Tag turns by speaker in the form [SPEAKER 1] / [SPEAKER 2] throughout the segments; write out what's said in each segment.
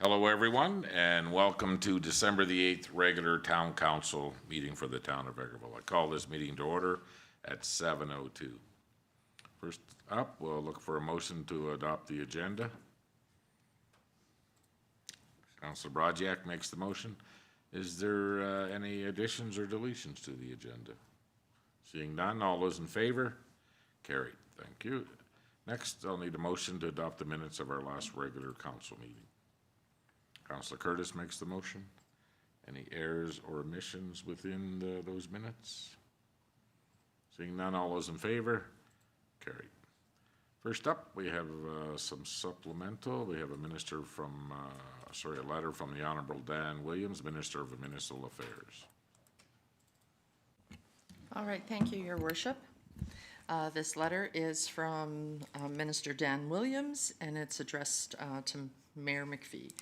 [SPEAKER 1] Hello, everyone, and welcome to December the 8th regular Town Council meeting for the Town of Vegreville. I call this meeting to order at 7:02. First up, we'll look for a motion to adopt the agenda. Councilor Brodziak makes the motion. Is there any additions or deletions to the agenda? Seeing none, all those in favor? Carried. Thank you. Next, I'll need a motion to adopt the minutes of our last regular council meeting. Councilor Curtis makes the motion. Any errors or omissions within those minutes? Seeing none, all those in favor? Carried. First up, we have some supplemental. We have a letter from the Honorable Dan Williams, Minister of Municipal Affairs.
[SPEAKER 2] All right, thank you, Your Worship. This letter is from Minister Dan Williams, and it's addressed to Mayor McPhee.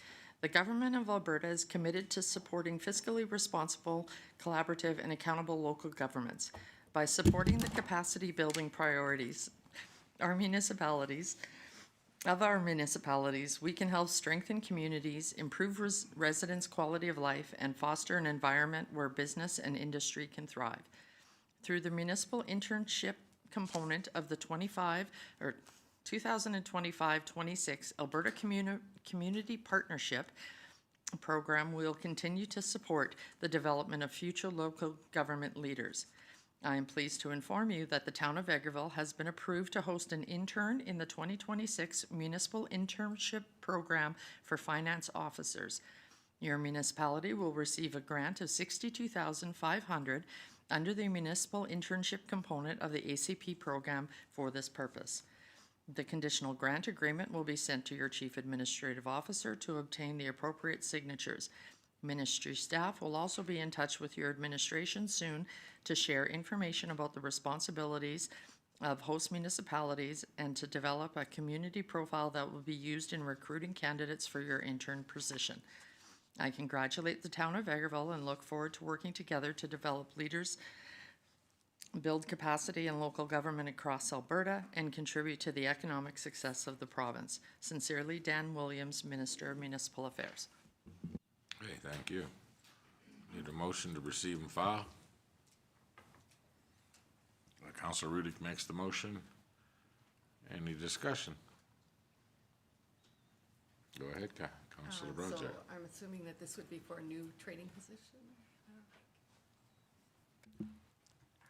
[SPEAKER 2] The Government of Alberta is committed to supporting fiscally responsible, collaborative, and accountable local governments. By supporting the capacity building priorities of our municipalities, we can help strengthen communities, improve residents' quality of life, and foster an environment where business and industry can thrive. Through the municipal internship component of the 2025-26 Alberta Community Partnership Program, will continue to support the development of future local government leaders. I am pleased to inform you that the Town of Vegreville has been approved to host an intern in the 2026 Municipal Internship Program for Finance Officers. Your municipality will receive a grant of $62,500 under the municipal internship component of the ACP program for this purpose. The conditional grant agreement will be sent to your Chief Administrative Officer to obtain the appropriate signatures. Ministry staff will also be in touch with your administration soon to share information about the responsibilities of host municipalities and to develop a community profile that will be used in recruiting candidates for your intern position. I congratulate the Town of Vegreville and look forward to working together to develop leaders, build capacity in local government across Alberta, and contribute to the economic success of the province. Sincerely, Dan Williams, Minister of Municipal Affairs.
[SPEAKER 1] Okay, thank you. Need a motion to receive and file. Councilor Rudick makes the motion. Any discussion? Go ahead, Councilor Brodziak.
[SPEAKER 3] So I'm assuming that this would be for a new training position?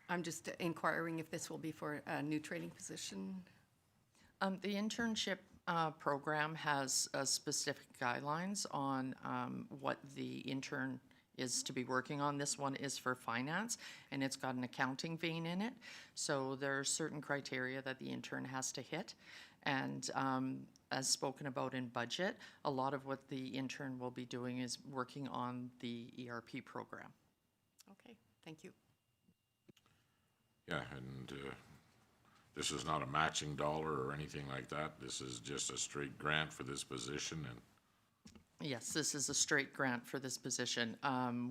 [SPEAKER 3] I'm just inquiring if this will be for a new training position.
[SPEAKER 2] The internship program has specific guidelines on what the intern is to be working on. This one is for finance, and it's got an accounting vein in it. So there are certain criteria that the intern has to hit. And as spoken about in budget, a lot of what the intern will be doing is working on the ERP program.
[SPEAKER 3] Okay, thank you.
[SPEAKER 1] Yeah, and this is not a matching dollar or anything like that. This is just a straight grant for this position. And
[SPEAKER 2] yes, this is a straight grant for this position.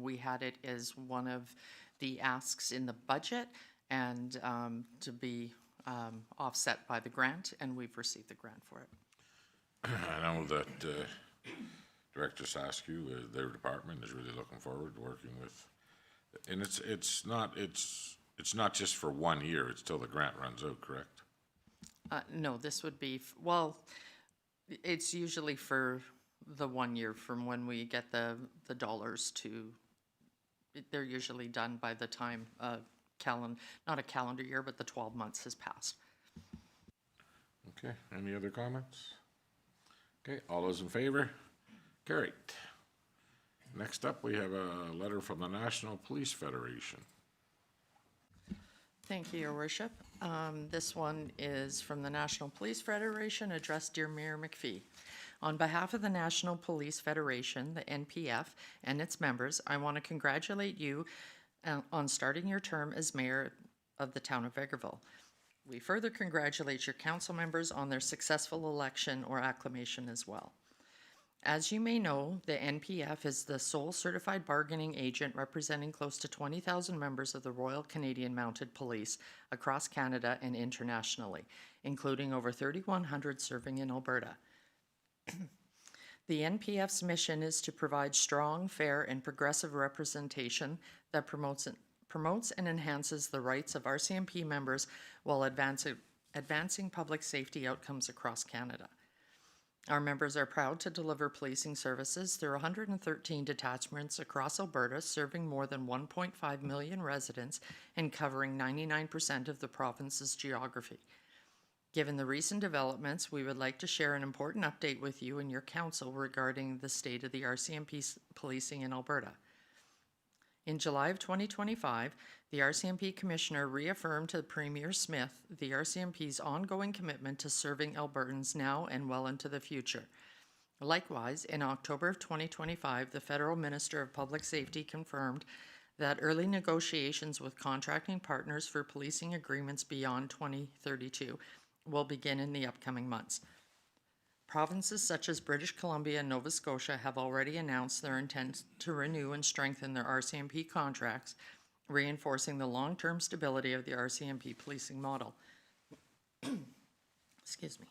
[SPEAKER 2] We had it as one of the asks in the budget and to be offset by the grant, and we've received the grant for it.
[SPEAKER 1] I know that Director Saskew, their department, is really looking forward to working with, and it's not just for 1 year. It's till the grant runs out, correct?
[SPEAKER 2] No, this would be, well, it's usually for the 1 year from when we get the dollars to, they're usually done by the time not a calendar year, but the 12 months has passed.
[SPEAKER 1] Okay, any other comments? Okay, all those in favor? Carried. Next up, we have a letter from the National Police Federation.
[SPEAKER 2] Thank you, Your Worship. This one is from the National Police Federation, addressed Dear Mayor McPhee. On behalf of the National Police Federation, the NPF, and its members, I want to congratulate you on starting your term as mayor of the Town of Vegreville. We further congratulate your council members on their successful election or acclamation as well. As you may know, the NPF is the sole certified bargaining agent representing close to 20,000 members of the Royal Canadian Mounted Police across Canada and internationally, including over 3,100 serving in Alberta. The NPF's mission is to provide strong, fair, and progressive representation that promotes and enhances the rights of RCMP members while advancing public safety outcomes across Canada. Our members are proud to deliver policing services through 113 detachments across Alberta, serving more than 1.5 million residents and covering 99% of the province's geography. Given the recent developments, we would like to share an important update with you and your council regarding the state of the RCMP policing in Alberta. In July of 2025, the RCMP Commissioner reaffirmed to Premier Smith the RCMP's ongoing commitment to serving Albertans now and well into the future. Likewise, in October of 2025, the Federal Minister of Public Safety confirmed that early negotiations with contracting partners for policing agreements beyond 2032 will begin in the upcoming months. Provinces such as British Columbia and Nova Scotia have already announced their intent to renew and strengthen their RCMP contracts, reinforcing the long-term stability of the RCMP policing model. Excuse me.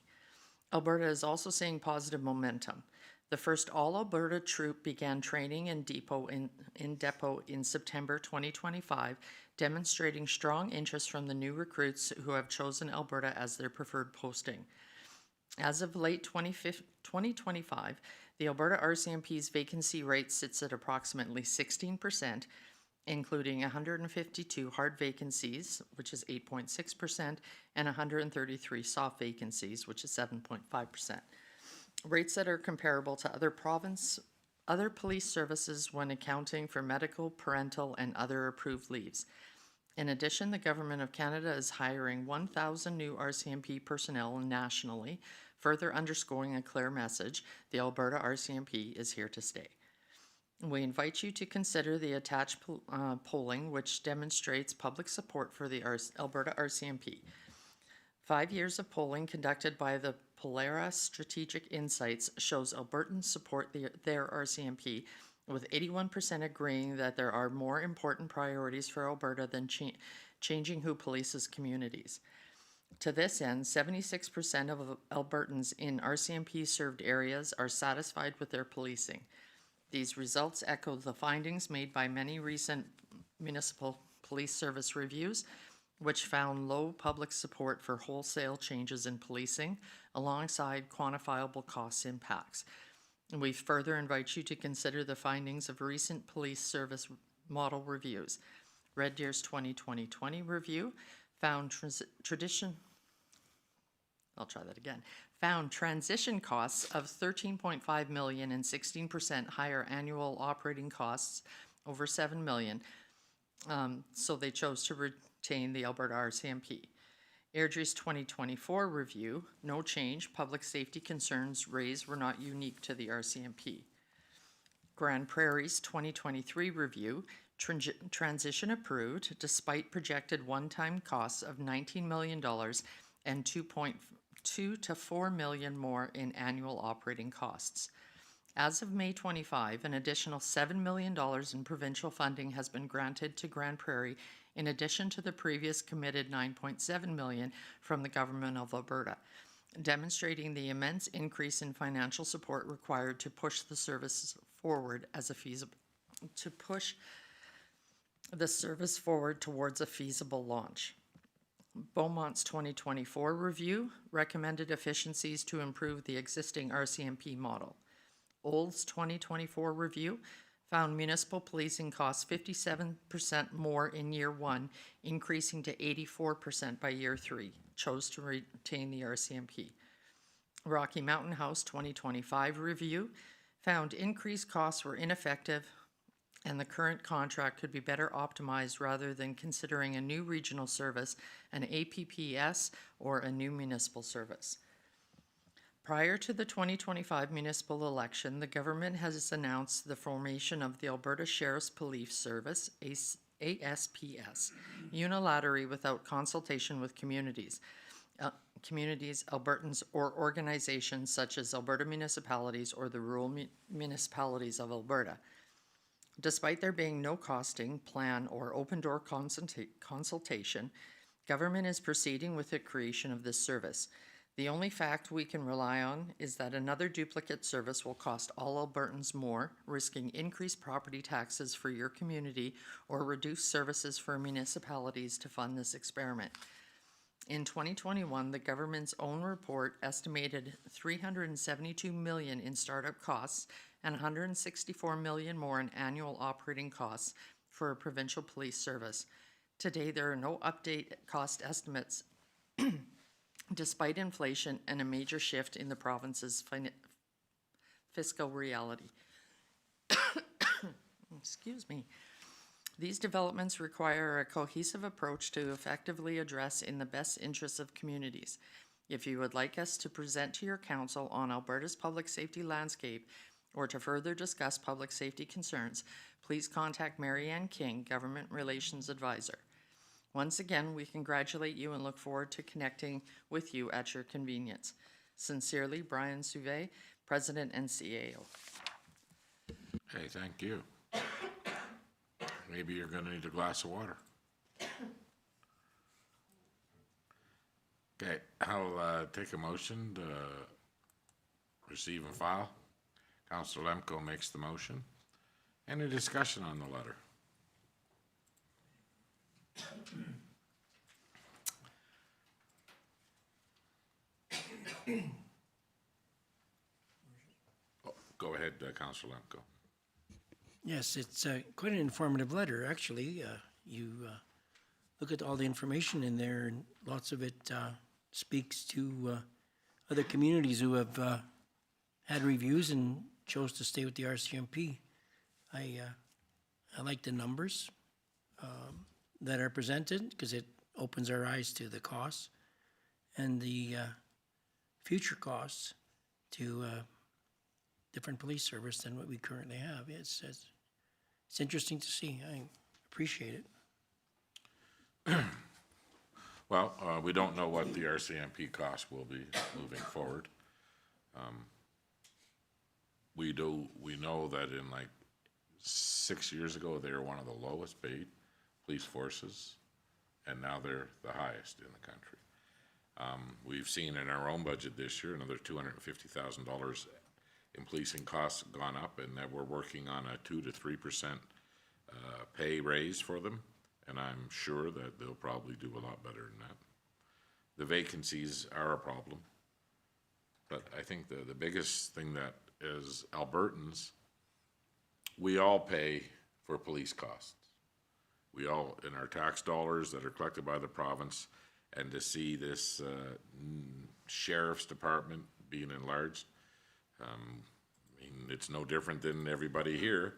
[SPEAKER 2] Alberta is also seeing positive momentum. The first all-Alberta troop began training in depot in September 2025, demonstrating strong interest from the new recruits who have chosen Alberta as their preferred posting. As of late 2025, the Alberta RCMP's vacancy rate sits at approximately 16%, including 152 hard vacancies, which is 8.6%, and 133 soft vacancies, which is 7.5%. Rates that are comparable to other police services when accounting for medical, parental, and other approved leaves. In addition, the Government of Canada is hiring 1,000 new RCMP personnel nationally, further underscoring a clear message: the Alberta RCMP is here to stay. We invite you to consider the attached polling, which demonstrates public support for the Alberta RCMP. 5 years of polling conducted by the Polaris Strategic Insights shows Albertans support their RCMP, with 81% agreeing that there are more important priorities for Alberta than changing who polices communities. To this end, 76% of Albertans in RCMP-served areas are satisfied with their policing. These results echo the findings made by many recent municipal police service reviews, which found low public support for wholesale changes in policing, alongside quantifiable cost impacts. And we further invite you to consider the findings of recent police service model reviews. Red Deer's 2020 review found found transition costs of $13.5 million and 16% higher annual operating costs, over $7 million. So they chose to retain the Alberta RCMP. Airdrie's 2024 review, no change, public safety concerns raised were not unique to the RCMP. Grand Prairie's 2023 review, transition approved despite projected one-time costs of $19 million and $2.2 to $4 million more in annual operating costs. As of May 25, an additional $7 million in provincial funding has been granted to Grand Prairie, in addition to the previous committed $9.7 million from the Government of Alberta, demonstrating the immense increase in financial support required to push the service forward towards a feasible launch. Beaumont's 2024 review recommended efficiencies to improve the existing RCMP model. Old's 2024 review found municipal policing costs 57% more in year one, increasing to 84% by year three, chose to retain the RCMP. Rocky Mountain House 2025 review found increased costs were ineffective and the current contract could be better optimized rather than considering a new regional service, an APPS, or a new municipal service. Prior to the 2025 municipal election, the government has announced the formation of the Alberta Sheriff's Police Service, ASPS, unilaterally without consultation with communities, Albertans, or organizations such as Alberta municipalities or the rural municipalities of Alberta. Despite there being no costing, plan, or open-door consultation, government is proceeding with the creation of this service. The only fact we can rely on is that another duplicate service will cost all Albertans more, risking increased property taxes for your community or reduced services for municipalities to fund this experiment. In 2021, the government's own report estimated $372 million in startup costs and $164 million more in annual operating costs for a provincial police service. Today, there are no update cost estimates despite inflation and a major shift in the province's fiscal reality. Excuse me. These developments require a cohesive approach to effectively address in the best interests of communities. If you would like us to present to your council on Alberta's public safety landscape or to further discuss public safety concerns, please contact Mary Ann King, Government Relations Advisor. Once again, we congratulate you and look forward to connecting with you at your convenience. Sincerely, Brian Souvet, President and CAO.
[SPEAKER 1] Okay, thank you. Maybe you're gonna need a glass of water. Okay, I'll take a motion to receive and file. Councillor Lemko makes the motion. Any discussion on the letter? Oh, go ahead, Councillor Lemko.
[SPEAKER 4] Yes, it's quite an informative letter, actually. You look at all the information in there, and lots of it speaks to other communities who have had reviews and chose to stay with the RCMP. I like the numbers that are presented because it opens our eyes to the costs and the future costs to different police service than what we currently have. It's interesting to see. I appreciate it.
[SPEAKER 1] Well, we don't know what the RCMP costs will be moving forward. We know that in like 6 years ago, they were one of the lowest paid police forces, and now they're the highest in the country. We've seen in our own budget this year, another $250,000 in policing costs have gone up, and that we're working on a 2 to 3% pay raise for them, and I'm sure that they'll probably do a lot better than that. The vacancies are a problem, but I think the biggest thing that is Albertans, we all pay for police costs. We all, in our tax dollars that are collected by the province, and to see this sheriff's department being enlarged, I mean, it's no different than everybody here.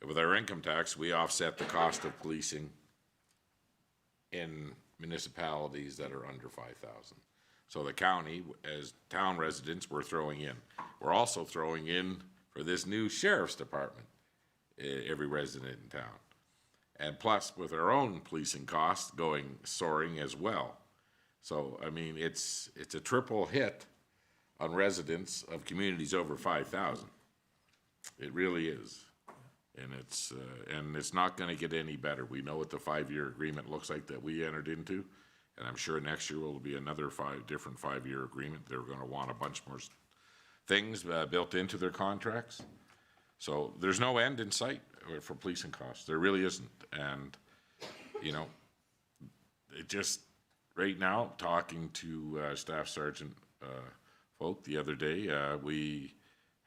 [SPEAKER 1] With our income tax, we offset the cost of policing in municipalities that are under 5,000. So the county, as town residents, we're throwing in. We're also throwing in for this new sheriff's department, every resident in town. And plus, with our own policing costs soaring as well. So, I mean, it's a triple hit on residents of communities over 5,000. It really is. And it's not gonna get any better. We know what the 5-year agreement looks like that we entered into, and I'm sure next year will be another different 5-year agreement. They're gonna want a bunch more things built into their contracts. So there's no end in sight for policing costs. There really isn't. And, you know, it just, right now, talking to Staff Sergeant folk the other day, we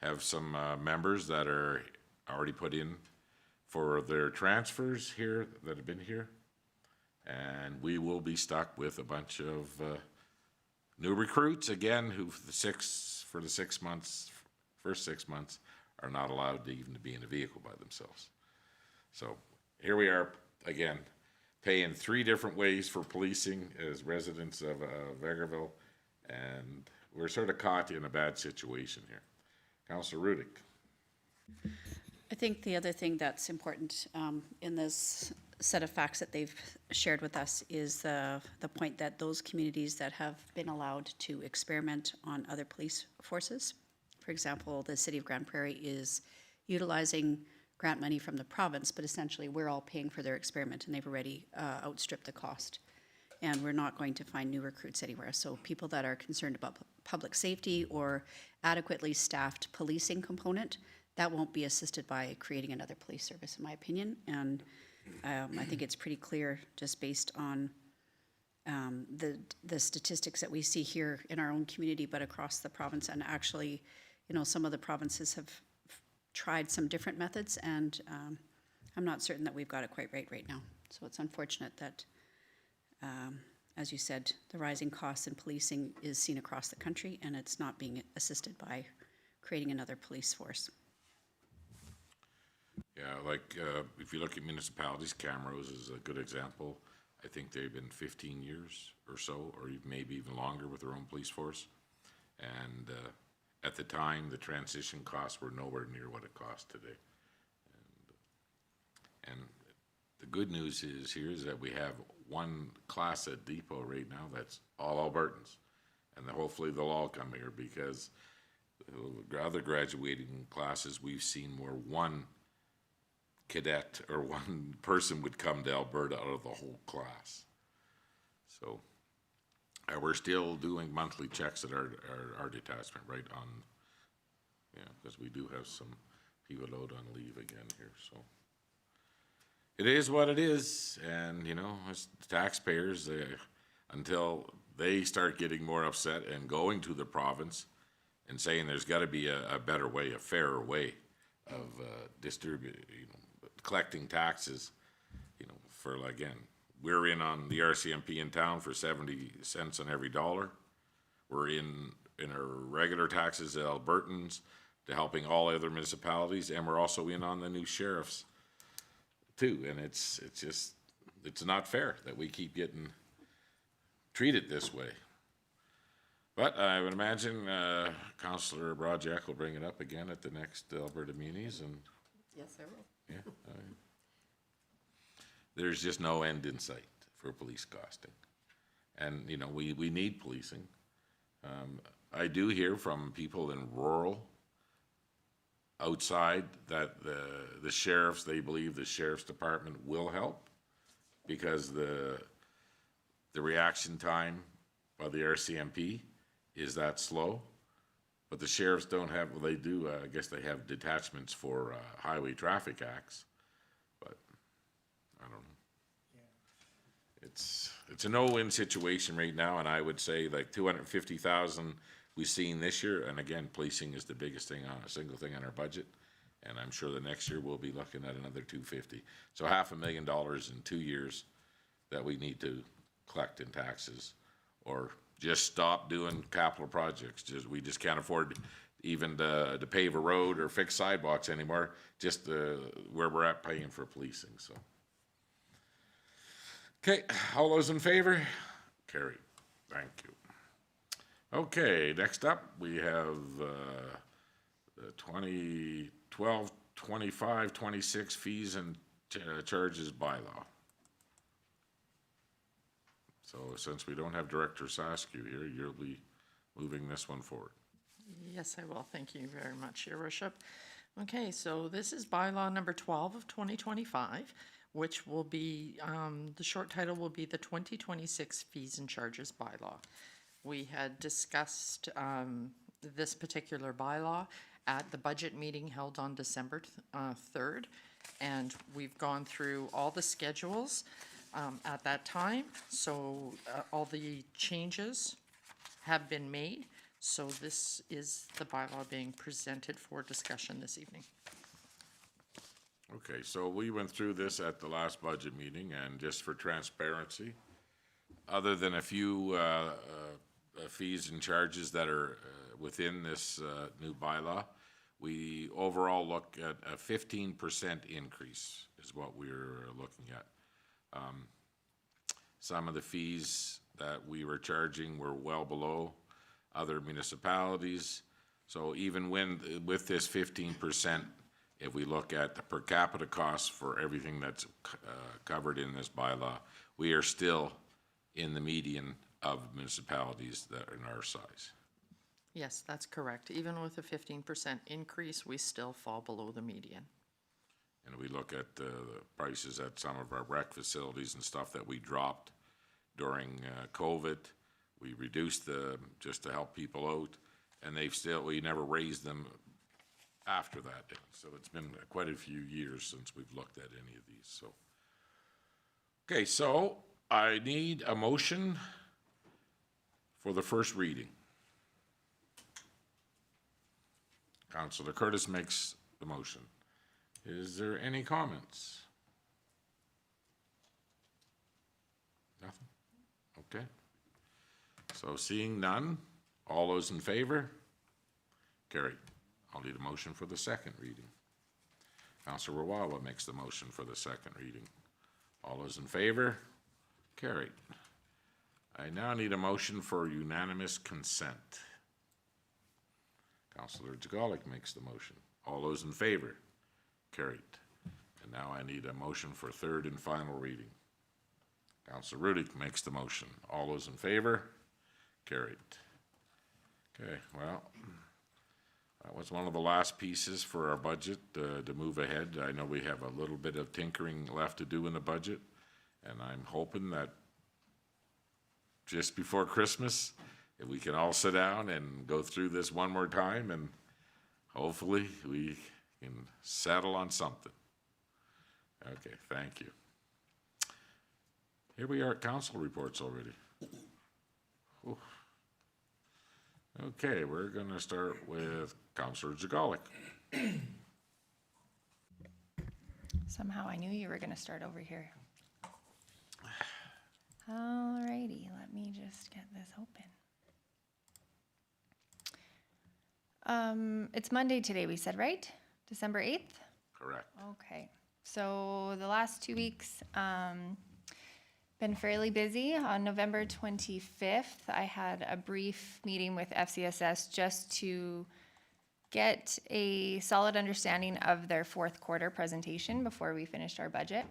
[SPEAKER 1] have some members that are already put in for their transfers here that have been here. And we will be stuck with a bunch of new recruits, again, who for the 6 months, first 6 months, are not allowed to even be in a vehicle by themselves. So here we are, again, paying 3 different ways for policing as residents of Vegreville, and we're sort of caught in a bad situation here. Councillor Rudick.
[SPEAKER 5] I think the other thing that's important in this set of facts that they've shared with us is the point that those communities that have been allowed to experiment on other police forces, for example, the city of Grand Prairie is utilizing grant money from the province, but essentially we're all paying for their experiment and they've already outstripped the cost. and we're not going to find new recruits anywhere. So people that are concerned about public safety or adequately staffed policing component, that won't be assisted by creating another police service, in my opinion. And I think it's pretty clear, just based on the statistics that we see here in our own community, but across the province. And actually, you know, some of the provinces have tried some different methods, and I'm not certain that we've got it quite right now. So it's unfortunate that, as you said, the rising costs in policing is seen across the country, and it's not being assisted by creating another police force.
[SPEAKER 1] Yeah, like, if you look at municipalities, Camrose is a good example. I think they've been 15 years or so, or maybe even longer with their own police force. And at the time, the transition costs were nowhere near what it costs today. And the good news is here is that we have one class at Depot right now that's all Albertans. And hopefully they'll all come here, because other graduating classes, we've seen where one cadet or one person would come to Alberta out of the whole class. So we're still doing monthly checks at our detachment, right on, yeah, because we do have some people out on leave again here, so. It is what it is, and, you know, as taxpayers, until they start getting more upset and going to the province and saying there's gotta be a better way, a fairer way of distributing, you know, collecting taxes, you know, for, again, we're in on the RCMP in town for 70 cents on every dollar. We're in our regular taxes as Albertans to helping all other municipalities, and we're also in on the new sheriffs too. And it's just, it's not fair that we keep getting treated this way. But I would imagine Councillor Broadjack will bring it up again at the next Alberta meetings, and
[SPEAKER 3] Yes, I will.
[SPEAKER 1] yeah, there's just no end in sight for police costing. And, you know, we need policing. I do hear from people in rural outside that the sheriffs, they believe the sheriff's department will help, because the reaction time by the RCMP is that slow. But the sheriffs don't have, well, they do, I guess they have detachments for highway traffic acts, but I don't know. It's a no-win situation right now, and I would say like 250,000 we've seen this year, and again, policing is the biggest thing a single thing on our budget, and I'm sure the next year we'll be looking at another 250. So $500,000 in 2 years that we need to collect in taxes, or just stop doing capital projects. We just can't afford even to pave a road or fix sidewalks anymore, just where we're at paying for policing, so. Okay, all those in favor? Carried, thank you. Okay, next up, we have the 2012, 25, 26 fees and charges bylaw. So since we don't have Director Saskew here, you'll be moving this one forward.
[SPEAKER 2] Yes, I will. Thank you very much, Your Worship. Okay, so this is bylaw number 12 of 2025, which will be, the short title will be the 2026 Fees and Charges Bylaw. We had discussed this particular bylaw at the budget meeting held on December 3rd, and we've gone through all the schedules at that time, so all the changes have been made. So this is the bylaw being presented for discussion this evening.
[SPEAKER 1] Okay, so we went through this at the last budget meeting, and just for transparency, other than a few fees and charges that are within this new bylaw, we overall look at a 15% increase is what we're looking at. Some of the fees that we were charging were well below other municipalities. So even with this 15%, if we look at the per capita costs for everything that's covered in this bylaw, we are still in the median of municipalities that are in our size.
[SPEAKER 2] Yes, that's correct. Even with a 15% increase, we still fall below the median.
[SPEAKER 1] And we look at the prices at some of our rec facilities and stuff that we dropped during COVID. We reduced them just to help people out, and we never raised them after that. So it's been quite a few years since we've looked at any of these, so. Okay, so I need a motion for the first reading. Councillor Curtis makes the motion. Is there any comments? Nothing? Okay. So seeing none, all those in favor? Carried. I'll need a motion for the second reading. Councillor Wawa makes the motion for the second reading. All those in favor? Carried. I now need a motion for unanimous consent. Councillor Jagalik makes the motion. All those in favor? Carried. And now I need a motion for third and final reading. Councillor Rudick makes the motion. All those in favor? Carried. Okay, well, that was one of the last pieces for our budget to move ahead. I know we have a little bit of tinkering left to do in the budget, and I'm hoping that just before Christmas, if we can all sit down and go through this one more time, and hopefully we can settle on something. Okay, thank you. Here we are at council reports already. Oof. Okay, we're going to start with Councillor Jagalik.
[SPEAKER 6] Somehow I knew you were going to start over here. Alrighty, let me just get this open. It's Monday today, we said, right? December 8th?
[SPEAKER 1] Correct.
[SPEAKER 6] Okay, so the last 2 weeks, been fairly busy. On November 25th, I had a brief meeting with FCSS just to get a solid understanding of their fourth quarter presentation before we finished our budget.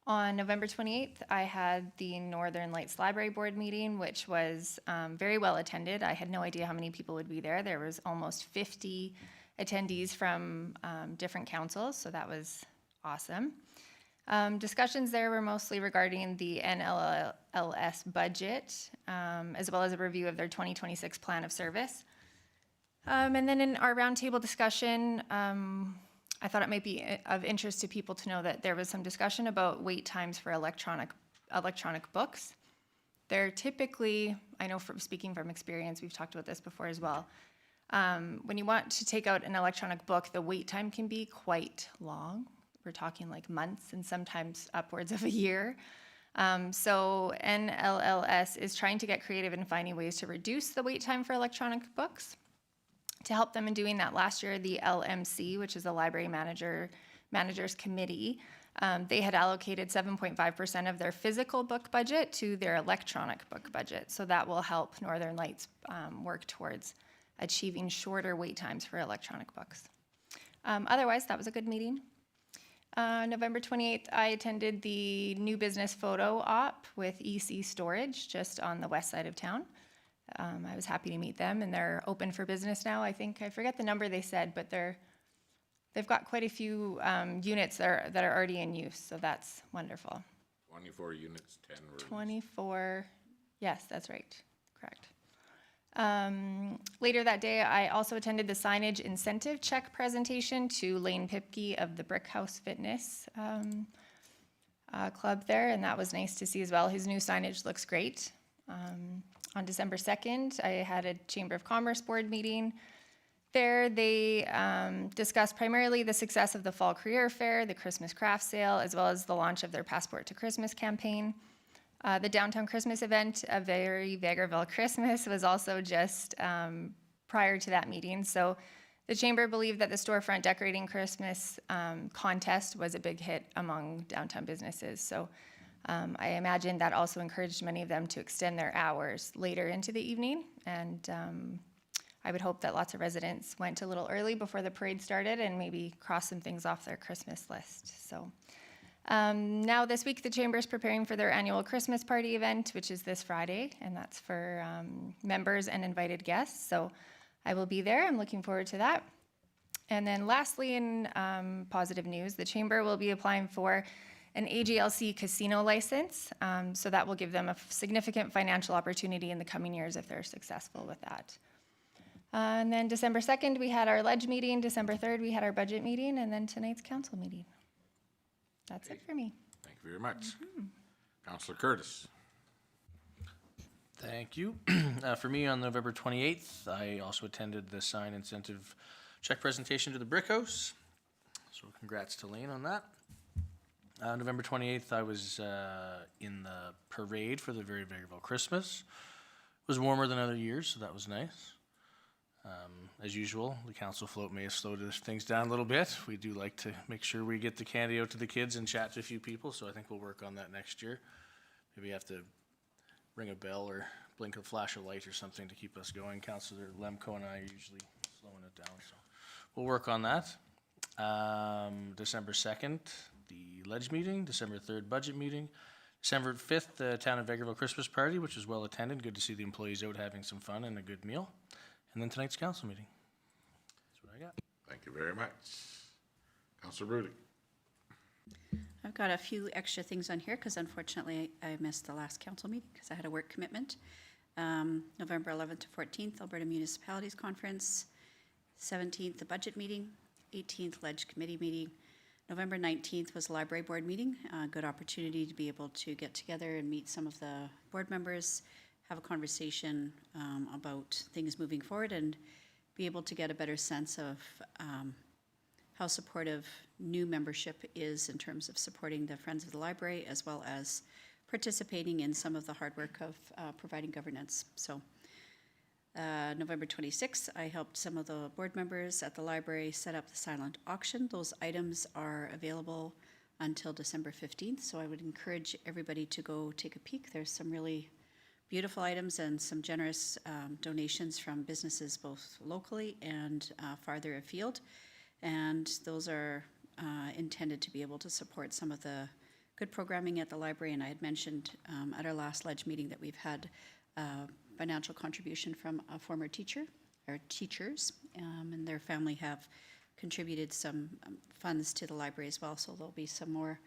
[SPEAKER 6] On November 28th, I had the Northern Lights Library Board meeting, which was very well attended. I had no idea how many people would be there. There was almost 50 attendees from different councils, so that was awesome. Discussions there were mostly regarding the NLLS budget, as well as a review of their 2026 plan of service. And then in our roundtable discussion, I thought it might be of interest to people to know that there was some discussion about wait times for electronic books. They're typically, I know from speaking from experience, we've talked about this before as well. When you want to take out an electronic book, the wait time can be quite long. We're talking like months and sometimes upwards of a year. So NLLS is trying to get creative in finding ways to reduce the wait time for electronic books. To help them in doing that, last year, the LMC, which is the Library Managers Committee, they had allocated 7.5% of their physical book budget to their electronic book budget. So that will help Northern Lights work towards achieving shorter wait times for electronic books. Otherwise, that was a good meeting. November 28th, I attended the new business photo op with EC Storage just on the west side of town. I was happy to meet them, and they're open for business now. I forget the number they said, but they've got quite a few units that are already in use, so that's wonderful.
[SPEAKER 1] 24 units, 10 rooms.
[SPEAKER 6] 24, yes, that's right, correct. Later that day, I also attended the signage incentive check presentation to Lane Pipke of the Brick House Fitness Club there, and that was nice to see as well. His new signage looks great. On December 2nd, I had a Chamber of Commerce board meeting. There, they discussed primarily the success of the Fall Career Fair, the Christmas craft sale, as well as the launch of their Passport to Christmas campaign. The downtown Christmas event, A Very Vegreville Christmas, was also just prior to that meeting. So the Chamber believed that the storefront decorating Christmas contest was a big hit among downtown businesses. So I imagine that also encouraged many of them to extend their hours later into the evening. And I would hope that lots of residents went a little early before the parade started and maybe crossed some things off their Christmas list. So now this week, the Chamber is preparing for their annual Christmas party event, which is this Friday, and that's for members and invited guests. So I will be there. I'm looking forward to that. And then lastly, in positive news, the Chamber will be applying for an AGLC casino license. So that will give them a significant financial opportunity in the coming years if they're successful with that. And then December 2nd, we had our ledge meeting. December 3rd, we had our budget meeting, and then tonight's council meeting. That's it for me.
[SPEAKER 1] Thank you very much. Councillor Curtis.
[SPEAKER 7] Thank you. For me, on November 28th, I also attended the sign incentive check presentation to the Brick House. So congrats to Lane on that. November 28th, I was in the parade for the very Vegreville Christmas. It was warmer than other years, so that was nice. As usual, the council float may have slowed things down a little bit. We do like to make sure we get the candy out to the kids and chat to a few people, so I think we'll work on that next year. Maybe have to ring a bell or blink a flash of light or something to keep us going. Councillor Lemko and I are usually slowing it down, so we'll work on that. December 2nd, the ledge meeting. December 3rd, budget meeting. December 5th, the Town of Vegreville Christmas party, which was well attended. Good to see the employees out having some fun and a good meal. And then tonight's council meeting. That's what I got.
[SPEAKER 1] Thank you very much. Councillor Rudy.
[SPEAKER 5] I've got a few extra things on here because unfortunately I missed the last council meeting because I had a work commitment. November 11th to 14th, Alberta Municipalities Conference. 17th, the budget meeting. 18th, Ledge Committee meeting. November 19th was Library Board meeting. Good opportunity to be able to get together and meet some of the board members, have a conversation about things moving forward, and be able to get a better sense of how supportive new membership is in terms of supporting the Friends of the Library, as well as participating in some of the hard work of providing governance. So November 26th, I helped some of the board members at the library set up the silent auction. Those items are available until December 15th, so I would encourage everybody to go take a peek. There's some really beautiful items and some generous donations from businesses both locally and farther afield. And those are intended to be able to support some of the good programming at the library. And I had mentioned at our last ledge meeting that we've had financial contribution from a former teacher, or teachers, and their family have contributed some funds to the library as well. So there'll be some more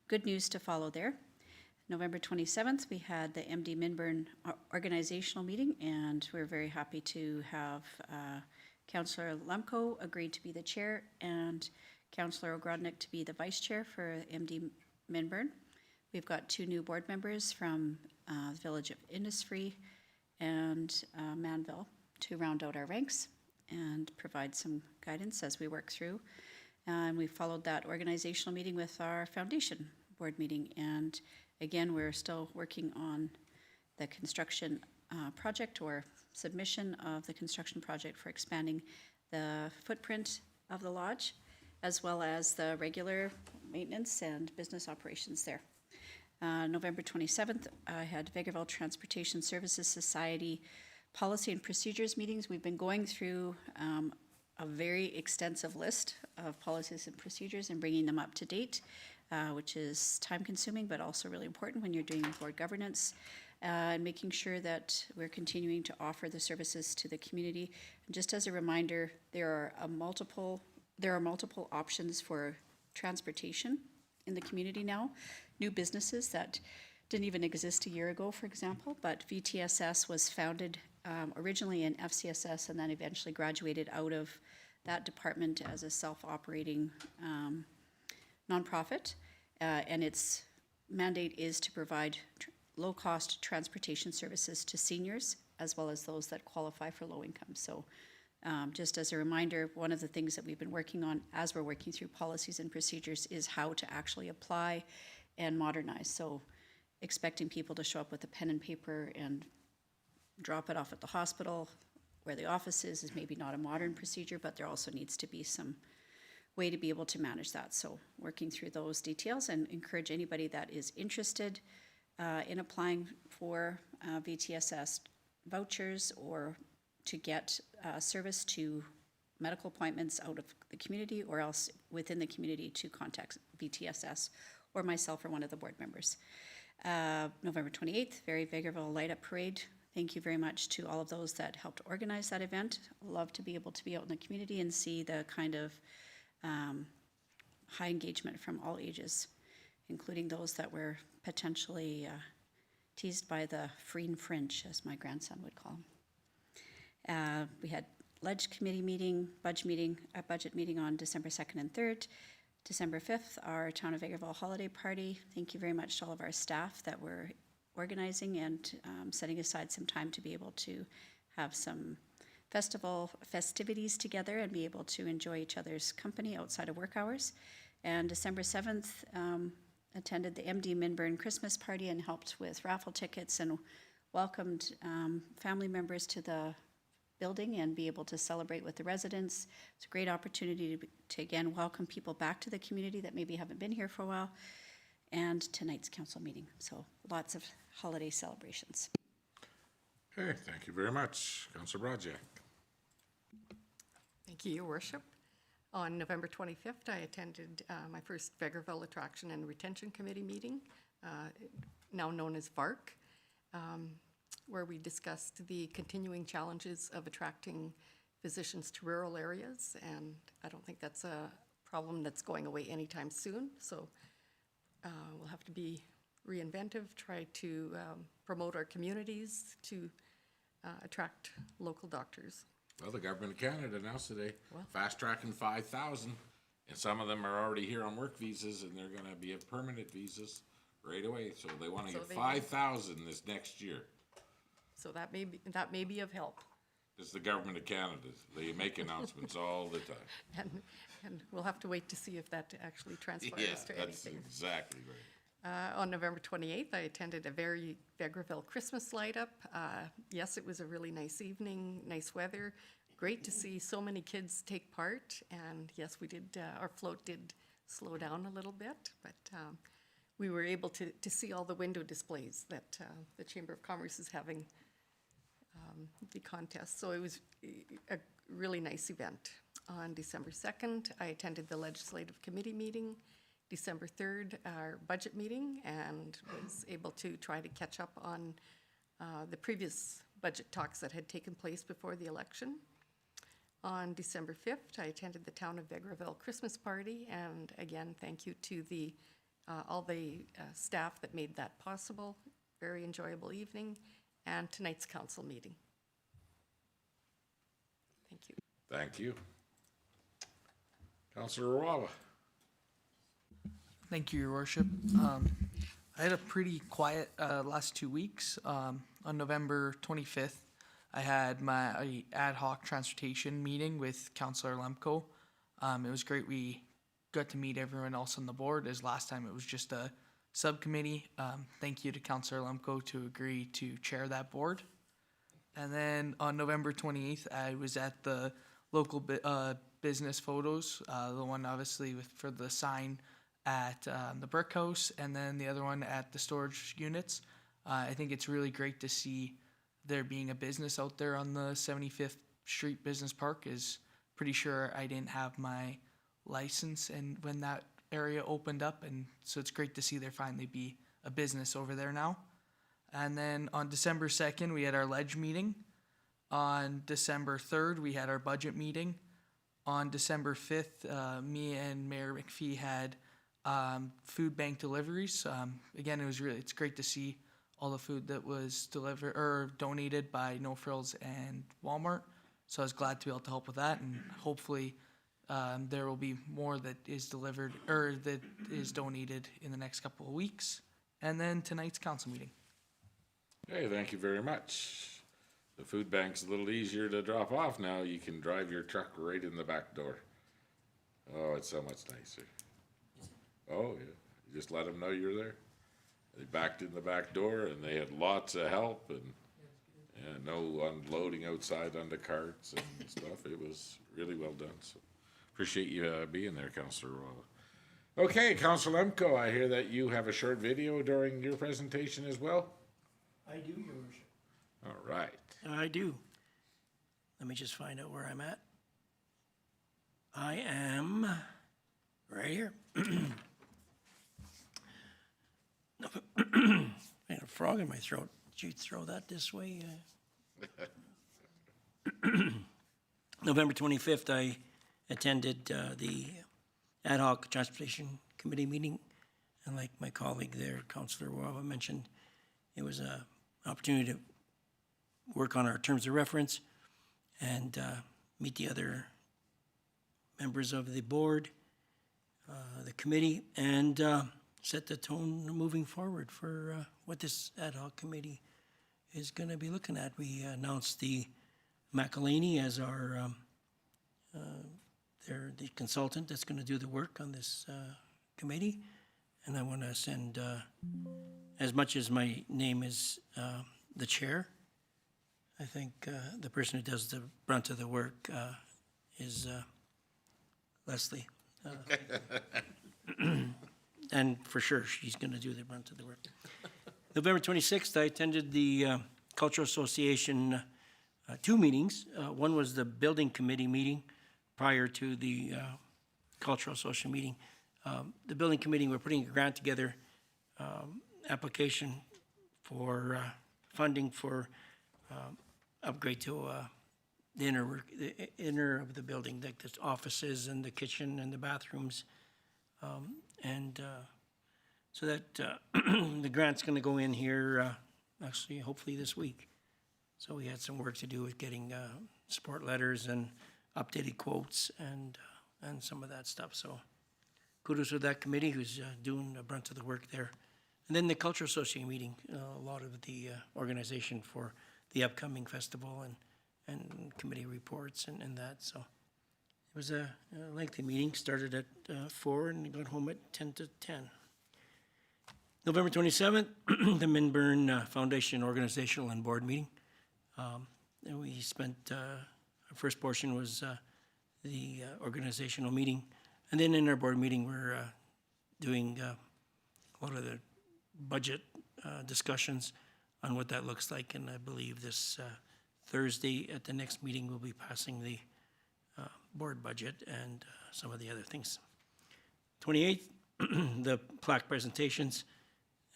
[SPEAKER 5] good news to follow there. November 27th, we had the MD Minburn organizational meeting, and we're very happy to have Councillor Lemko agreed to be the chair and Councillor Ogrodnik to be the vice chair for MD Minburn. We've got 2 new board members from the Village of Innisfree and Manville to round out our ranks and provide some guidance as we work through. And we followed that organizational meeting with our foundation board meeting. And again, we're still working on the construction project or submission of the construction project for expanding the footprint of the lodge, as well as the regular maintenance and business operations there. November 27th, I had Vegreville Transportation Services Society policy and procedures meetings. We've been going through a very extensive list of policies and procedures and bringing them up to date, which is time consuming, but also really important when you're doing board governance, and making sure that we're continuing to offer the services to the community. And just as a reminder, there are multiple options for transportation in the community now. New businesses that didn't even exist a year ago, for example, but VTSS was founded originally in FCSS and then eventually graduated out of that department as a self-operating nonprofit, and its mandate is to provide low-cost transportation services to seniors as well as those that qualify for low income. So just as a reminder, one of the things that we've been working on as we're working through policies and procedures is how to actually apply and modernize. So expecting people to show up with a pen and paper and drop it off at the hospital where the office is maybe not a modern procedure, but there also needs to be some way to be able to manage that. So working through those details, and encourage anybody that is interested in applying for VTSS vouchers or to get service to medical appointments out of the community or else within the community to contact VTSS or myself or one of the board members. November 28th, very Vegreville Light Up Parade. Thank you very much to all of those that helped organize that event. Love to be able to be out in the community and see the kind of high engagement from all ages. including those that were potentially teased by the freen fringe, as my grandson would call them. We had Ledge Committee meeting, a budget meeting on December 2nd and 3rd. December 5th, our Town of Vegreville holiday party. Thank you very much to all of our staff that were organizing and setting aside some time to be able to have some festivities together and be able to enjoy each other's company outside of work hours. And December 7th, attended the MD Minburn Christmas party and helped with raffle tickets and welcomed family members to the building and be able to celebrate with the residents. It's a great opportunity to again welcome people back to the community that maybe haven't been here for a while, and tonight's council meeting. So lots of holiday celebrations.
[SPEAKER 1] Okay, thank you very much. Councillor Brajak.
[SPEAKER 3] Thank you, Your Worship. On November 25th, I attended my first Vegreville Attraction and Retention Committee meeting, now known as VARC, where we discussed the continuing challenges of attracting physicians to rural areas, and I don't think that's a problem that's going away anytime soon, so we'll have to be reinventive, try to promote our communities to attract local doctors.
[SPEAKER 1] Well, the government of Canada announced today, fast-tracking 5,000, and some of them are already here on work visas, and they're gonna be permanent visas right away, so they wanna get 5,000 this next year.
[SPEAKER 3] So that may be of help.
[SPEAKER 1] It's the government of Canada. They make announcements all the time.
[SPEAKER 3] And we'll have to wait to see if that actually transpires to
[SPEAKER 1] That's
[SPEAKER 3] anything.
[SPEAKER 1] exactly right.
[SPEAKER 3] On November 28th, I attended a very Vegreville Christmas light up. Yes, it was a really nice evening, nice weather. Great to see so many kids take part. And yes, we did, our float did slow down a little bit, but we were able to see all the window displays that the Chamber of Commerce is having the contest. So it was a really nice event. On December 2nd, I attended the Legislative Committee meeting. December 3rd, our budget meeting, and was able to try to catch up on the previous budget talks that had taken place before the election. On December 5th, I attended the Town of Vegreville Christmas party, and again, thank you to all the staff that made that possible. Very enjoyable evening, and tonight's council meeting. Thank you.
[SPEAKER 1] Thank you. Councillor Rawa.
[SPEAKER 8] Thank you, Your Worship. I had a pretty quiet last 2 weeks. On November 25th, I had my ad hoc transportation meeting with Councillor Lemko. It was great. We got to meet everyone else on the board, as last time it was just a subcommittee. Thank you to Councillor Lemko to agree to chair that board. And then on November 28th, I was at the local business photos, the one obviously for the sign at the brick house, and then the other one at the storage units. I think it's really great to see there being a business out there on the 75th Street Business Park. Is pretty sure I didn't have my license and when that area opened up, and so it's great to see there finally be a business over there now. And then on December 2nd, we had our Ledge meeting. On December 3rd, we had our budget meeting. On December 5th, me and Mayor McPhee had food bank deliveries. Again, it's great to see all the food that was delivered or donated by No Frills and Walmart. So I was glad to be able to help with that, and hopefully there will be more that is delivered or that is donated in the next couple of weeks. And then tonight's council meeting.
[SPEAKER 1] Hey, thank you very much. The food bank's a little easier to drop off now. You can drive your truck right in the back door. Oh, it's so much nicer. Oh, yeah. You just let them know you're there. They backed in the back door, and they had lots of help, and no unloading outside on the carts and stuff. It was really well done. So appreciate you being there, Councillor Rawa. Okay, Councillor Lemko, I hear that you have a short video during your presentation as well.
[SPEAKER 4] I do, Your Worship.
[SPEAKER 1] All right.
[SPEAKER 4] I do. Let me just find out where I'm at. I am right here. I had a frog in my throat. Did you throw that this way? November 25th, I attended the ad hoc transportation committee meeting And like my colleague there, Councillor Wawa mentioned, it was an opportunity to work on our terms of reference and meet the other members of the board, the committee, and set the tone moving forward for what this ad hoc committee is going to be looking at. We announced the McElhaney as our they're the consultant that's going to do the work on this committee. And I want to send, as much as my name is the chair, I think the person who does the brunt of the work is Leslie. And for sure, she's going to do the brunt of the work. November 26th, I attended the Cultural Association 2 meetings. One was the Building Committee meeting prior to the Cultural Association meeting. The Building Committee, we're putting a grant together, application for funding for upgrade to the inner of the building, like the offices and the kitchen and the bathrooms. So that the grant's going to go in here, actually, hopefully this week. So we had some work to do with getting support letters and updated quotes and some of that stuff. So kudos to that committee who's doing a brunt of the work there. And then the Cultural Association meeting, a lot of the organization for the upcoming festival and committee reports and that. So it was a lengthy meeting, started at 4 and got home at 10 to 10. November 27th, the Minburn Foundation Organizational and Board meeting. And we spent, our first portion was the organizational meeting. And then in our board meeting, we're doing a lot of the budget discussions on what that looks like. And I believe this Thursday at the next meeting, we'll be passing the board budget and some of the other things. 28th, the plaque presentations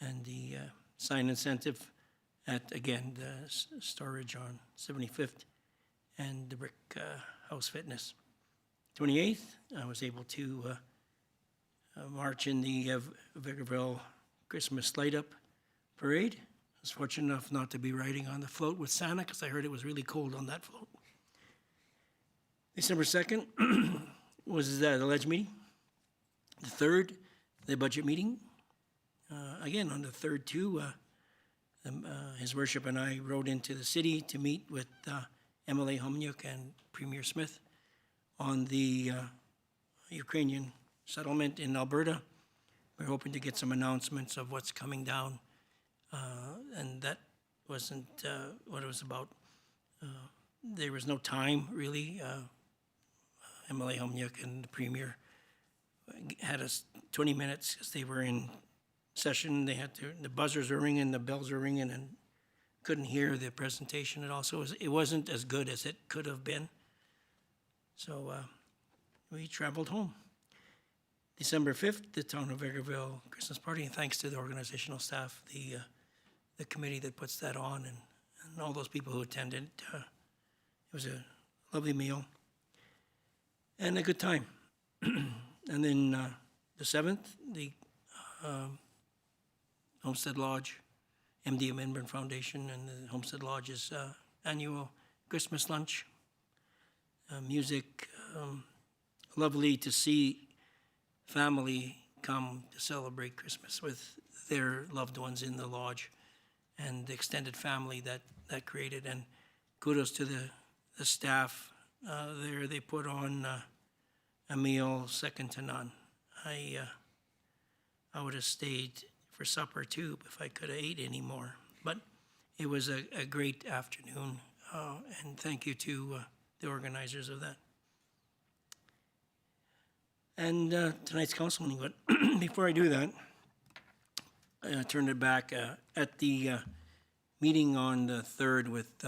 [SPEAKER 4] and the sign incentive at, again, the storage on 75th and the Brick House Fitness. 28th, I was able to march in the Vegreville Christmas Light Up Parade. I was fortunate enough not to be riding on the float with Santa because I heard it was really cold on that float. December 2nd was the Ledge meeting. The 3rd, the budget meeting. Again, on the 3rd too, His Worship and I rode into the city to meet with MLA Homniuk and Premier Smith on the Ukrainian settlement in Alberta. We're hoping to get some announcements of what's coming down, and that wasn't what it was about. There was no time, really. MLA Homniuk and the Premier had us 20 minutes because they were in session. They had to, the buzzers were ringing, the bells were ringing, and couldn't hear the presentation at all. So it wasn't as good as it could have been. So we traveled home. December 5th, the Town of Vegreville Christmas party, and thanks to the organizational staff, the committee that puts that on, and all those people who attended. It was a lovely meal and a good time. And then the 7th, the Homestead Lodge, MD of Minburn Foundation and the Homestead Lodge's annual Christmas lunch. Music, lovely to see family come to celebrate Christmas with their loved ones in the lodge and the extended family that created. And kudos to the staff there. They put on a meal second to none. I would have stayed for supper too if I could have ate any more. But it was a great afternoon, and thank you to the organizers of that. And tonight's council meeting, but before I do that, I turned it back at the meeting on the 3rd with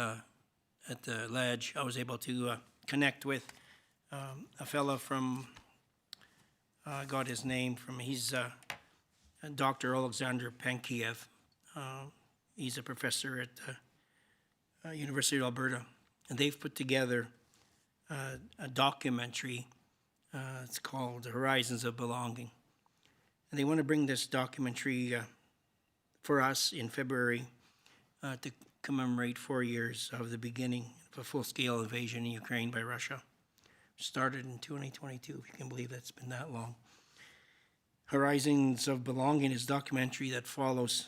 [SPEAKER 4] at the Ledge. I was able to connect with a fella from, I got his name from, he's Dr. Alexander Pankiev. He's a professor at University of Alberta, and they've put together a documentary. It's called The Horizons of Belonging. And they want to bring this documentary for us in February to commemorate 4 years of the beginning of a full-scale invasion in Ukraine by Russia. Started in 2022, if you can believe that's been that long. Horizons of Belonging is a documentary that follows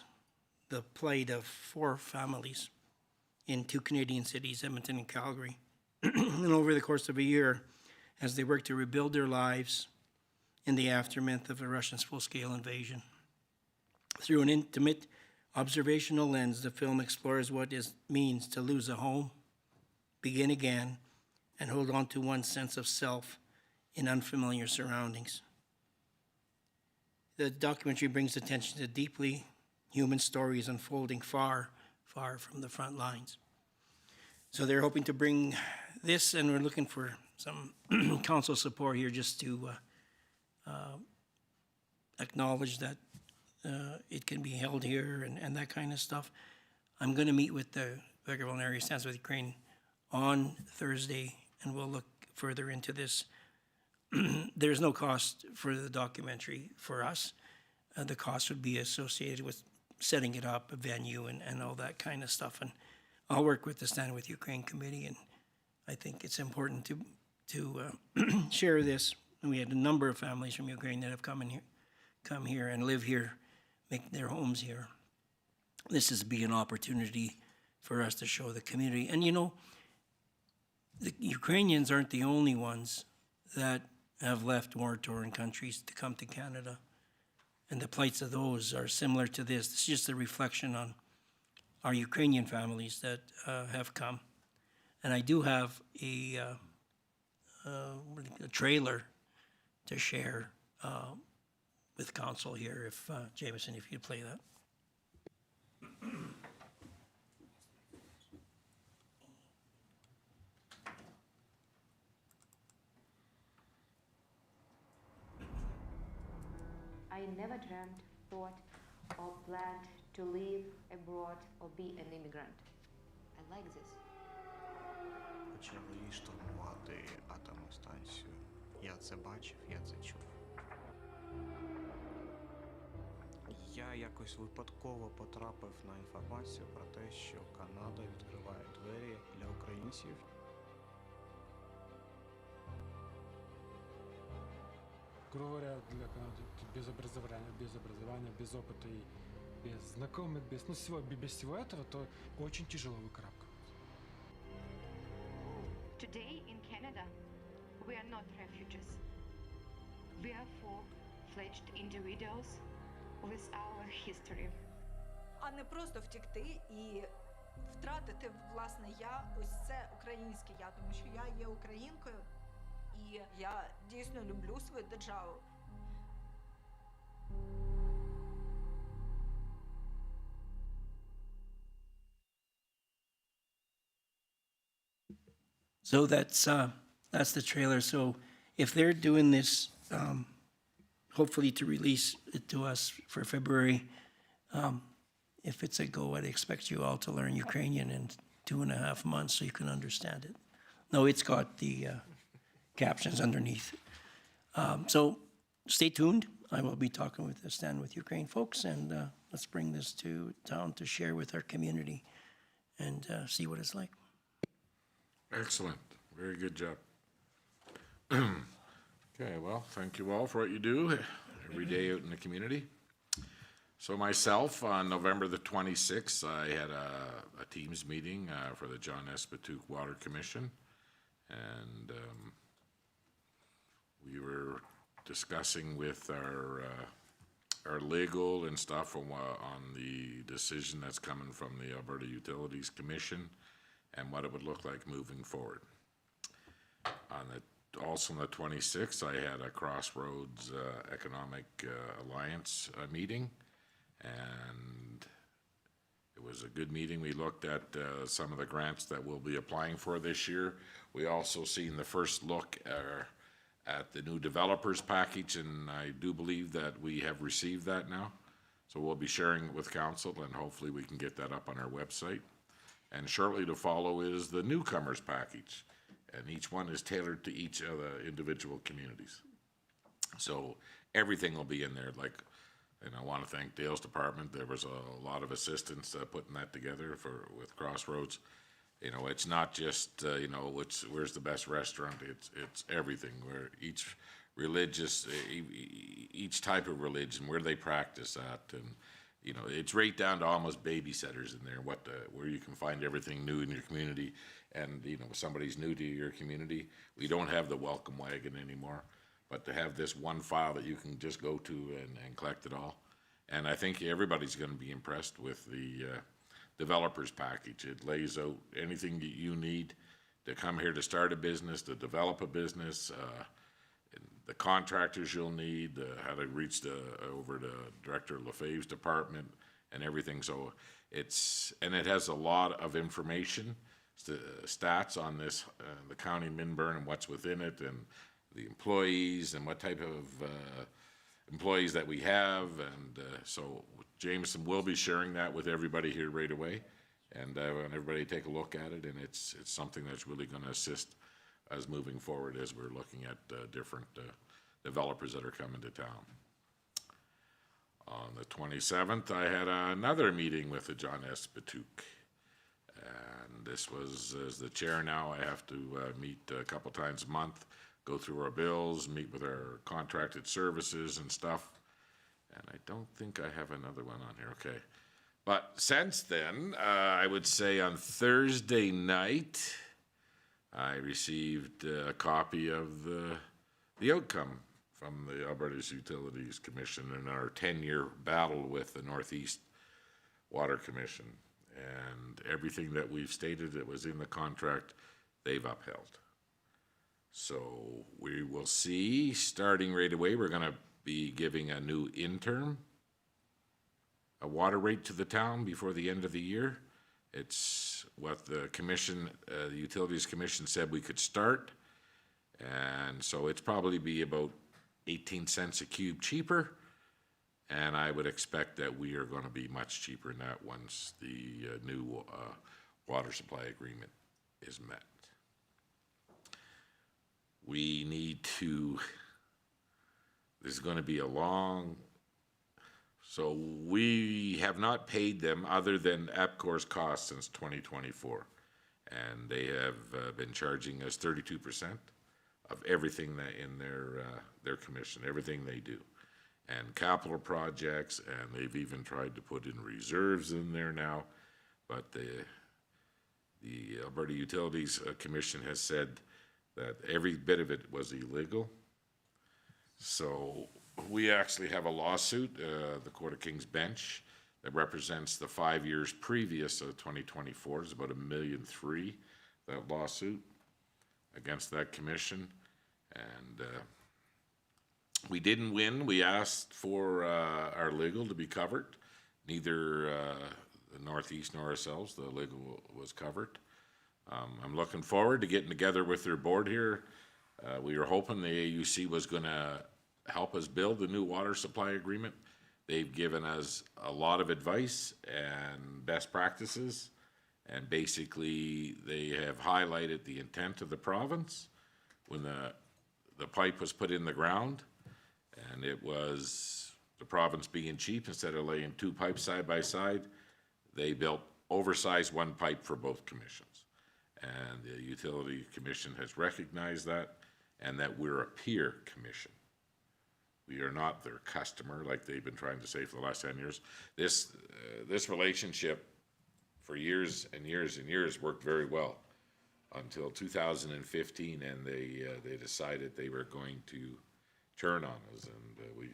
[SPEAKER 4] the plight of 4 families in 2 Canadian cities, Edmonton and Calgary. And over the course of a year, as they work to rebuild their lives in the aftermath of a Russian full-scale invasion. Through an intimate observational lens, the film explores what it means to lose a home, begin again, and hold on to one's sense of self in unfamiliar surroundings. The documentary brings attention to deeply human stories unfolding far, far from the front lines. So they're hoping to bring this, and we're looking for some council support here just to acknowledge that it can be held here and that kind of stuff. I'm going to meet with the Vegreville Area Stands with Ukraine on Thursday, and we'll look further into this. There's no cost for the documentary for us. The cost would be associated with setting it up, a venue, and all that kind of stuff. And I'll work with the Stand with Ukraine committee, and I think it's important to share this. And we had a number of families from Ukraine that have come here and live here, make their homes here. This is be an opportunity for us to show the community. And you know, the Ukrainians aren't the only ones that have left war-torn countries to come to Canada. And the plights of those are similar to this. This is just a reflection on our Ukrainian families that have come. And I do have a trailer to share with council here, if Jameson, if you'd play that.
[SPEAKER 9] I never dreamt, thought, or planned to live abroad or be an immigrant. I like this.
[SPEAKER 10] Почали штурмувати атомну станцію. Я це бачив, я це чув. Я якось випадково потрапив на інформацію про те, що Канада відкриває двері для українців.
[SPEAKER 11] Грубо говоря, для Канады без образования, без опыта и без знакомых, без всего этого, то очень тяжело выкарабкиваться.
[SPEAKER 12] Today in Canada, we are not refugees. We are full-fledged individuals with our history.
[SPEAKER 13] А не просто втекти і втратити власне я, ось це українське я, тому що я є українкою і я дійсно люблю свою державу.
[SPEAKER 4] So that's the trailer. So if they're doing this, hopefully to release it to us for February, if it's a go, I'd expect you all to learn Ukrainian in 2.5 months so you can understand it. No, it's got the captions underneath. So stay tuned. I will be talking with the Stand with Ukraine folks, and let's bring this to town to share with our community and see what it's like.
[SPEAKER 1] Excellent. Very good job. Okay, well, thank you all for what you do every day out in the community. So myself, on November the 26th, I had a Teams meeting for the John S. Patouk Water Commission. And we were discussing with our legal and stuff on the decision that's coming from the Alberta Utilities Commission and what it would look like moving forward. Also on the 26th, I had a Crossroads Economic Alliance meeting, and it was a good meeting. We looked at some of the grants that we'll be applying for this year. We also seen the first look at the new developers package, and I do believe that we have received that now. So we'll be sharing it with council, and hopefully we can get that up on our website. And shortly to follow is the newcomers package, and each one is tailored to each of the individual communities. So everything will be in there, like, and I want to thank Dale's department. There was a lot of assistance putting that together with Crossroads. You know, it's not just, you know, where's the best restaurant. It's everything, where each each type of religion, where they practice at. And, you know, it's right down to almost babysitters in there, where you can find everything new in your community. And, you know, if somebody's new to your community, we don't have the welcome wagon anymore. But to have this one file that you can just go to and collect it all. And I think everybody's going to be impressed with the developers package. It lays out anything that you need to come here to start a business, to develop a business, the contractors you'll need, how to reach over to Director Lefebvre's department and everything. So it has a lot of information, stats on this, the county of Minburn and what's within it, and the employees and what type of employees that we have. And so Jameson will be sharing that with everybody here right away. And I want everybody to take a look at it, and it's something that's really going to assist us moving forward as we're looking at different developers that are coming to town. On the 27th, I had another meeting with the John S. Batouk. And this was, as the chair now, I have to meet a couple times a month, go through our bills, meet with our contracted services and stuff. And I don't think I have another one on here, okay. But since then, I would say on Thursday night, I received a copy of the outcome from the Alberta Utilities Commission in our 10-year battle with the Northeast Water Commission. And everything that we've stated that was in the contract, they've upheld. So we will see, starting right away, we're going to be giving a new interim a water rate to the town before the end of the year. It's what the commission, the Utilities Commission said we could start. And so it's probably be about 18 cents a cube cheaper. And I would expect that we are going to be much cheaper than that once the new water supply agreement is met. We need to, this is going to be a long, so we have not paid them other than APCOR's costs since 2024. And they have been charging us 32% of everything that in their commission, everything they do. And capital projects, and they've even tried to put in reserves in there now. But the Alberta Utilities Commission has said that every bit of it was illegal. So we actually have a lawsuit, the Court of King's Bench, that represents the 5 years previous of 2024. It's about $1.3 million, that lawsuit against that commission. And we didn't win. We asked for our legal to be covered. Neither the Northeast nor ourselves, the legal was covered. I'm looking forward to getting together with their board here. We were hoping the AUC was going to help us build the new water supply agreement. They've given us a lot of advice and best practices, and basically they have highlighted the intent of the province when the pipe was put in the ground, and it was the province being cheap. Instead of laying two pipes side by side, they built oversized one pipe for both commissions. And the Utility Commission has recognized that, and that we're a peer commission. We are not their customer, like they've been trying to say for the last 10 years. This relationship for years and years and years worked very well until 2015, and they decided they were going to turn on us. And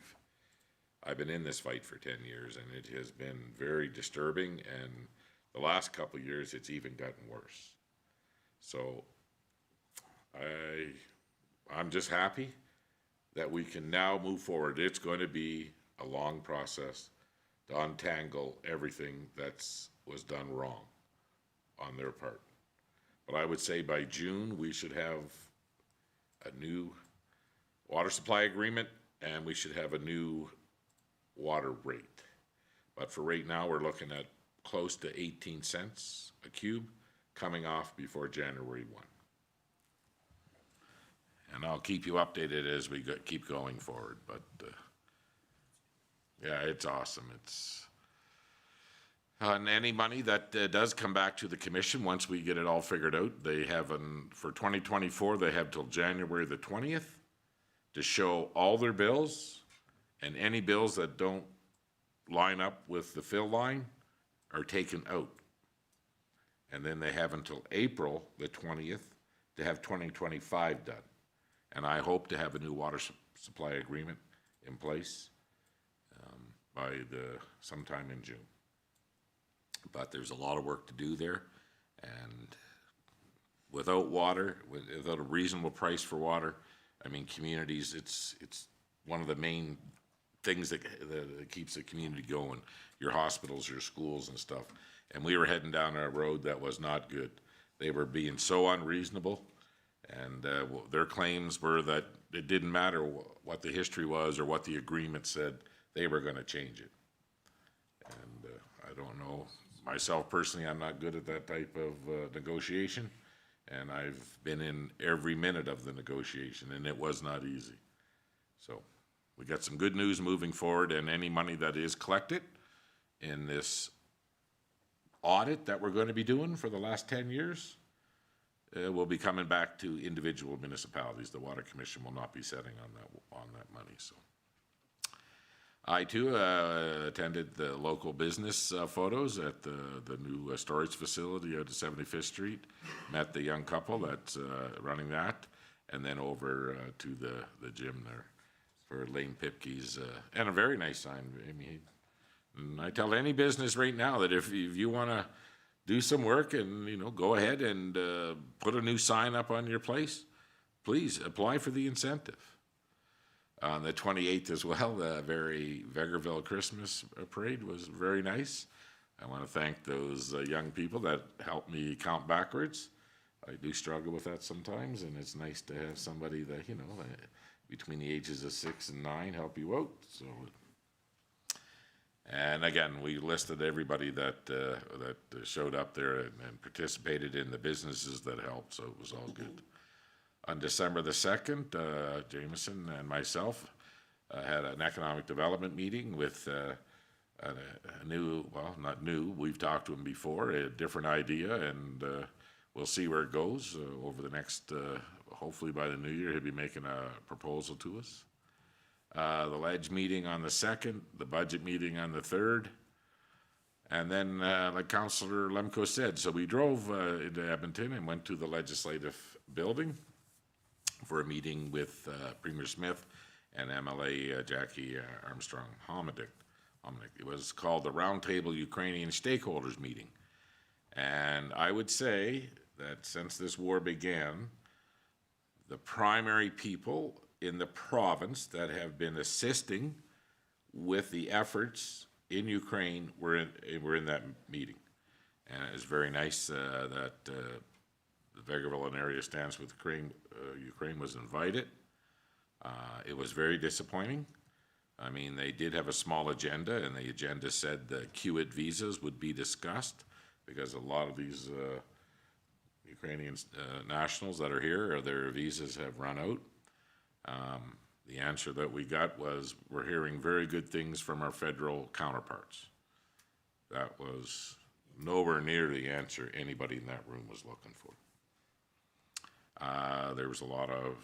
[SPEAKER 1] I've been in this fight for 10 years, and it has been very disturbing. And the last couple of years, it's even gotten worse. So I'm just happy that we can now move forward. It's going to be a long process to untangle everything that was done wrong on their part. But I would say by June, we should have a new water supply agreement, and we should have a new water rate. But for right now, we're looking at close to 18 cents a cube coming off before January 1. And I'll keep you updated as we keep going forward, but, yeah, it's awesome. It's, and any money that does come back to the commission, once we get it all figured out, they have, for 2024, they have till January the 20th to show all their bills, and any bills that don't line up with the fill line are taken out. And then they have until April the 20th to have 2025 done. And I hope to have a new water supply agreement in place by sometime in June. But there's a lot of work to do there, and without water, without a reasonable price for water, I mean, communities, it's one of the main things that keeps the community going, your hospitals, your schools and stuff. And we were heading down a road that was not good. They were being so unreasonable, and their claims were that it didn't matter what the history was or what the agreement said, they were going to change it. And I don't know, myself personally, I'm not good at that type of negotiation, and I've been in every minute of the negotiation, and it was not easy. So we got some good news moving forward, and any money that is collected in this audit that we're going to be doing for the last 10 years will be coming back to individual municipalities. The Water Commission will not be setting on that money. So I too attended the local business photos at the new storage facility out at 75th Street. Met the young couple that's running that, and then over to the gym there for Lane Pipke's, and a very nice sign. I mean, and I tell any business right now that if you want to do some work and, you know, go ahead and put a new sign up on your place, please apply for the incentive. On the 28th as well, the Vegreville Christmas parade was very nice. I want to thank those young people that helped me count backwards. I do struggle with that sometimes, and it's nice to have somebody that, you know, between the ages of 6 and 9 help you out. So, and again, we listed everybody that showed up there and participated in the businesses that helped, so it was all good. On December the 2nd, Jameson and myself had an economic development meeting with a new, well, not new, we've talked to him before, a different idea, and we'll see where it goes over the next, hopefully by the new year, he'll be making a proposal to us. The Ledge meeting on the 2nd, the budget meeting on the 3rd, and then, like Councillor Lemko said, so we drove into Edmonton and went to the Legislative Building for a meeting with Premier Smith and MLA Jackie Armstrong-Hominick. It was called the Roundtable Ukrainian Stakeholders Meeting. And I would say that since this war began, the primary people in the province that have been assisting with the efforts in Ukraine were in that meeting. And it was very nice that the Vegreville and area stands with Ukraine was invited. It was very disappointing. I mean, they did have a small agenda, and the agenda said the QIT visas would be discussed because a lot of these Ukrainian nationals that are here, their visas have run out. The answer that we got was, we're hearing very good things from our federal counterparts. That was nowhere near the answer anybody in that room was looking for. There was a lot of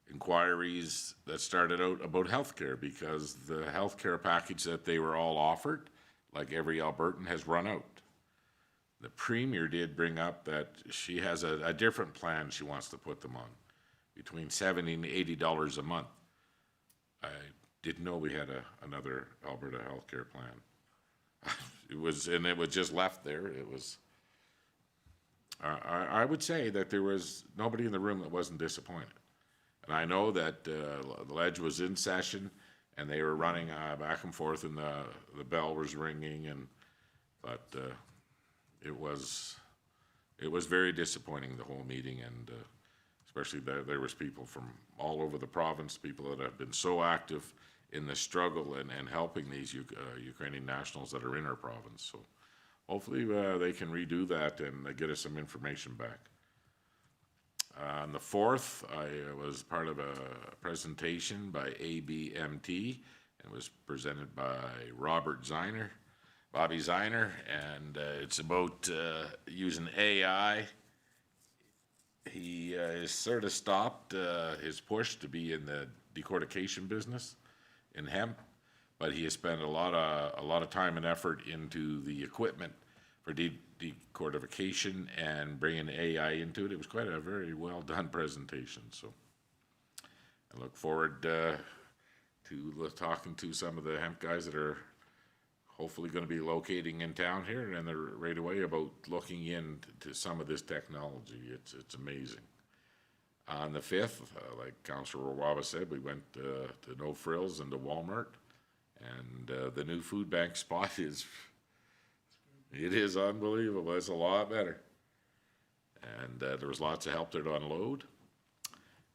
[SPEAKER 1] inquiries that started out about healthcare because the healthcare package that they were all offered, like every Albertan, has run out. The Premier did bring up that she has a different plan she wants to put them on, between $70 and $80 a month. I didn't know we had another Alberta healthcare plan. It was just left there. It was. I would say that there was nobody in the room that wasn't disappointed. And I know that the Ledge was in session, and they were running back and forth, and the bell was ringing, but it was very disappointing, the whole meeting, and especially there was people from all over the province, people that have been so active in the struggle and helping these Ukrainian nationals that are in our province. So hopefully they can redo that and get us some information back. On the 4th, I was part of a presentation by ABMT, and was presented by Bobby Ziner, and it's about using AI. He has sort of stopped his push to be in the decortication business in hemp, but he has spent a lot of time and effort into the equipment for decortification and bringing AI into it. It was quite a very well done presentation, so I look forward to talking to some of the hemp guys that are hopefully going to be locating in town here, and they're right away about looking into some of this technology. It's amazing. On the 5th, like Councillor Wawa said, we went to No Frills and to Walmart, and the new food bank spot is unbelievable. It's a lot better. And there was lots of help there to unload.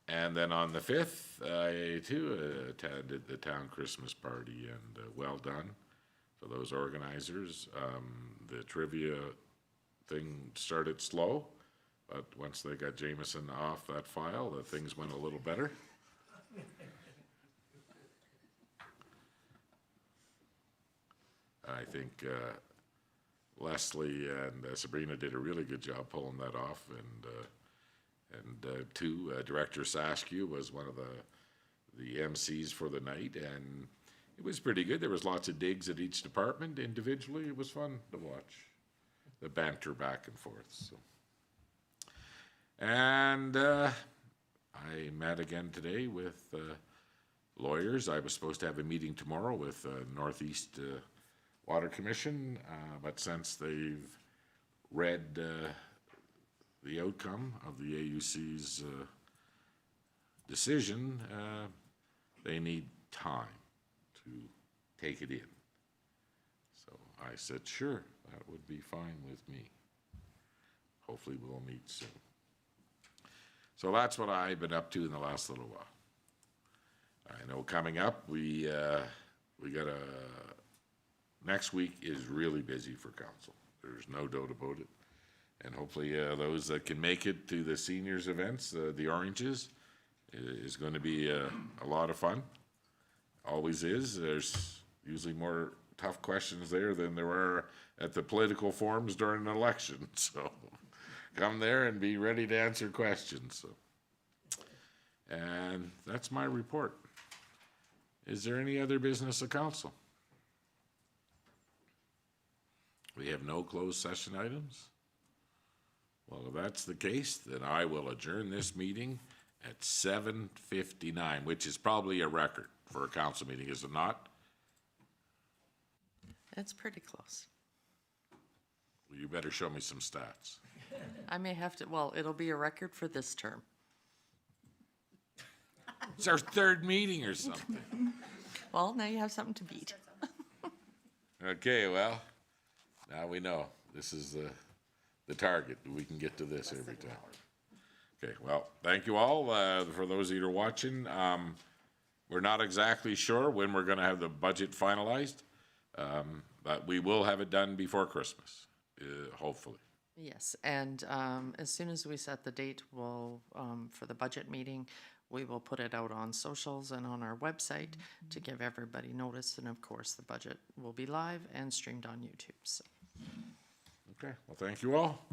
[SPEAKER 1] And then on the 5th, I too attended the town Christmas party, and well done for those organizers. The trivia thing started slow, but once they got Jameson off that file, things went a little better. I think Leslie and Sabrina did a really good job pulling that off, and Director Saskew was one of the MCs for the night, and it was pretty good. There was lots of digs at each department individually. It was fun to watch the banter back and forth. So. And I met again today with lawyers. I was supposed to have a meeting tomorrow with Northeast Water Commission, but since they've read the outcome of the AUC's decision, they need time to take it in. So I said, sure, that would be fine with me. Hopefully we'll meet soon. So that's what I've been up to in the last little while. I know coming up, we got next week is really busy for council. There's no doubt about it. And hopefully those that can make it to the seniors events, the Oranges, is going to be a lot of fun. Always is. There's usually more tough questions there than there are at the political forums during an election. So come there and be ready to answer questions. So. And that's my report. Is there any other business of council? We have no closed session items? Well, if that's the case, then I will adjourn this meeting at 7:59, which is probably a record for a council meeting, is it not?
[SPEAKER 2] It's pretty close.
[SPEAKER 1] Well, you better show me some stats.
[SPEAKER 2] I may have to, well, it'll be a record for this term.
[SPEAKER 1] It's our third meeting or something.
[SPEAKER 2] Well, now you have something to beat.
[SPEAKER 1] Okay, well, now we know. This is the target. We can get to this every time. Okay, well, thank you all. For those that are watching, we're not exactly sure when we're going to have the budget finalized, but we will have it done before Christmas, hopefully.
[SPEAKER 2] Yes, and as soon as we set the date, we'll, for the budget meeting, we will put it out on socials and on our website to give everybody notice. And of course, the budget will be live and streamed on YouTube. So.
[SPEAKER 1] Okay, well, thank you all.